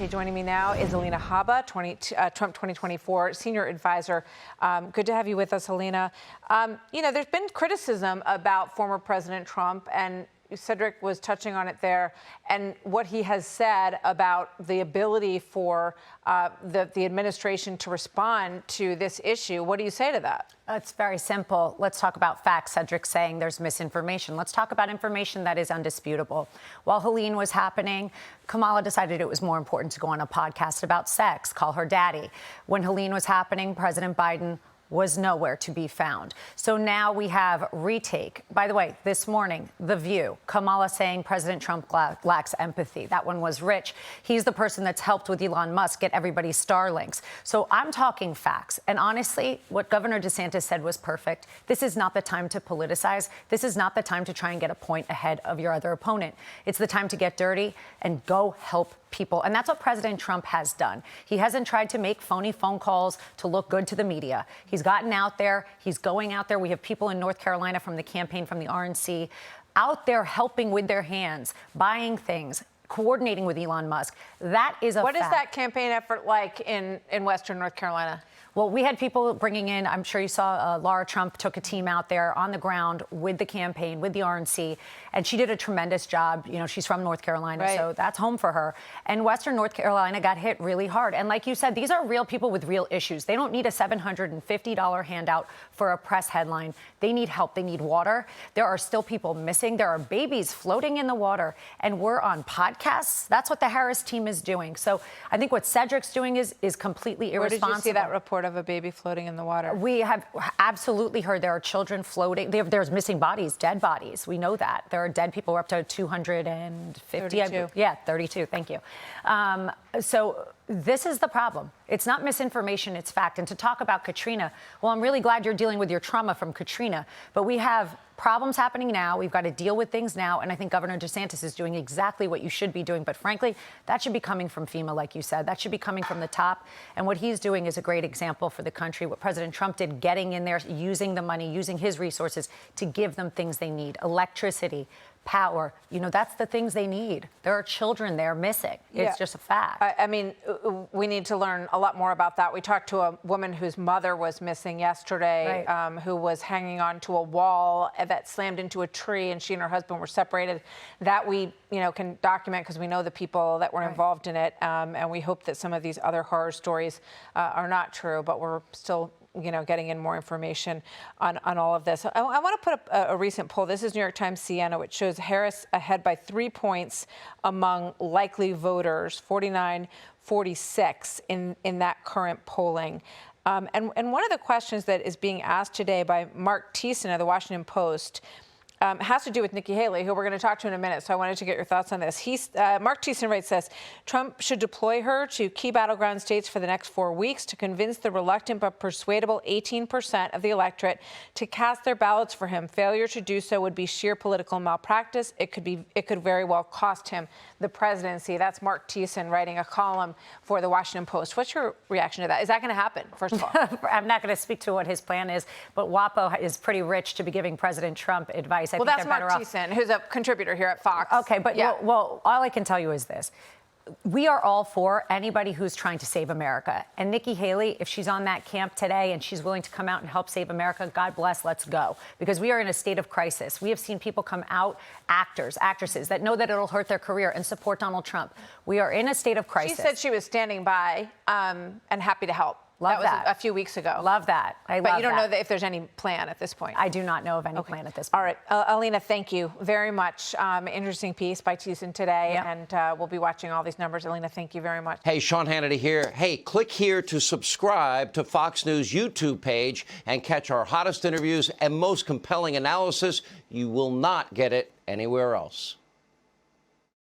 Okay, joining me now is Alina Habba, Trump 2024 senior advisor. Good to have you with us, Alina. There's been criticism about former President Trump, and Cedric was touching on it there, and what he has said about the ability for the administration to respond to this issue. What do you say to that? It's very simple. Let's talk about facts. Cedric's saying there's misinformation. Let's talk about information that is undisputable. While Helene was happening, Kamala decided it was more important to go on a podcast about sex, call her daddy. When Helene was happening, President Biden was nowhere to be found. So now we have retake. By the way, this morning, The View, Kamala saying President Trump lacks empathy. That one was Rich. He's the person that's helped with Elon Musk get everybody's Starlinks. So I'm talking facts. And honestly, what Governor DeSantis said was perfect. This is not the time to politicize. This is not the time to try and get a point ahead of your other opponent. It's the time to get dirty and go help people. And that's what President Trump has done. He hasn't tried to make phony phone calls to look good to the media. He's gotten out there. He's going out there. We have people in North Carolina from the campaign, from the RNC, out there helping with their hands, buying things, coordinating with Elon Musk. That is a fact. What is that campaign effort like in Western North Carolina? Well, we had people bringing in, I'm sure you saw Laura Trump took a team out there on the ground with the campaign, with the RNC, and she did a tremendous job. You know, she's from North Carolina, right. So that's home for her. And Western North Carolina got hit really hard. And like you said, these are real people with real issues. They don't need a $750 handout for a press headline. They need help. They need water. There are still people missing. There are babies floating in the water. And we're on podcasts. That's what the Harris team is doing. So I think what Cedric's doing is completely irresponsible. Where did you see that report of a baby floating in the water? We have absolutely heard there are children floating. There's missing bodies, dead bodies. We know that. There are dead people. We're up to 250. 32. Yeah, 32. Thank you. So this is the problem. It's not misinformation, it's fact. And to talk about Katrina, well, I'm really glad you're dealing with your trauma from Katrina, but we have problems happening now. We've got to deal with things now. And I think Governor DeSantis is doing exactly what you should be doing. But frankly, that should be coming from FEMA, like you said. That should be coming from the top. And what he's doing is a great example for the country. What President Trump did, getting in there, using the money, using his resources to give them things they need. Electricity, power, that's the things they need. There are children there missing. It's just a fact. I mean, we need to learn a lot more about that. We talked to a woman whose mother was missing yesterday, right. Who was hanging on to a wall that slammed into a tree, and she and her husband were separated. That we, can document because we know the people that were involved in it, and we hope that some of these other horror stories are not true, but we're still getting in more information on all of this. I want to put up a recent poll. This is New York Times Siena, which shows Harris ahead by 3 points among likely voters, 49-46 in that current polling. And one of the questions that is being asked today by Mark Thiessen of the Washington Post has to do with Nikki Haley, who we're going to talk to in a minute. So I wanted to get your thoughts on this. Mark Thiessen writes this: Trump should deploy her to key battleground states for the next 4 weeks to convince the reluctant but persuadable 18% of the electorate to cast their ballots for him. Failure to do so would be sheer political malpractice. It could very well cost him the presidency. That's Mark Thiessen writing a column for the Washington Post. What's your reaction to that? Is that going to happen, first of all? I'm not going to speak to what his plan is, but WAPO is pretty rich to be giving President Trump advice. Well, that's Mark Thiessen, who's a contributor here at Fox. Okay, but well, all I can tell you is this. We are all for anybody who's trying to save America. And Nikki Haley, if she's on that camp today and she's willing to come out and help save America, God bless, let's go. Because we are in a state of crisis. We have seen people come out, actors, actresses, that know that it'll hurt their career and support Donald Trump. We are in a state of crisis. She said she was standing by and happy to help. Love that was a few weeks ago. Love that. But you don't know if there's any plan at this point. I do not know of any plan at this point. All right. Alina, thank you very much. Interesting piece by Thiessen today. Yep. And we'll be watching all these numbers. Alina, thank you very much. Hey, Sean Hannity here. Hey, click here to subscribe to Fox News YouTube page and catch our hottest interviews and most compelling analysis. You will not get it anywhere else.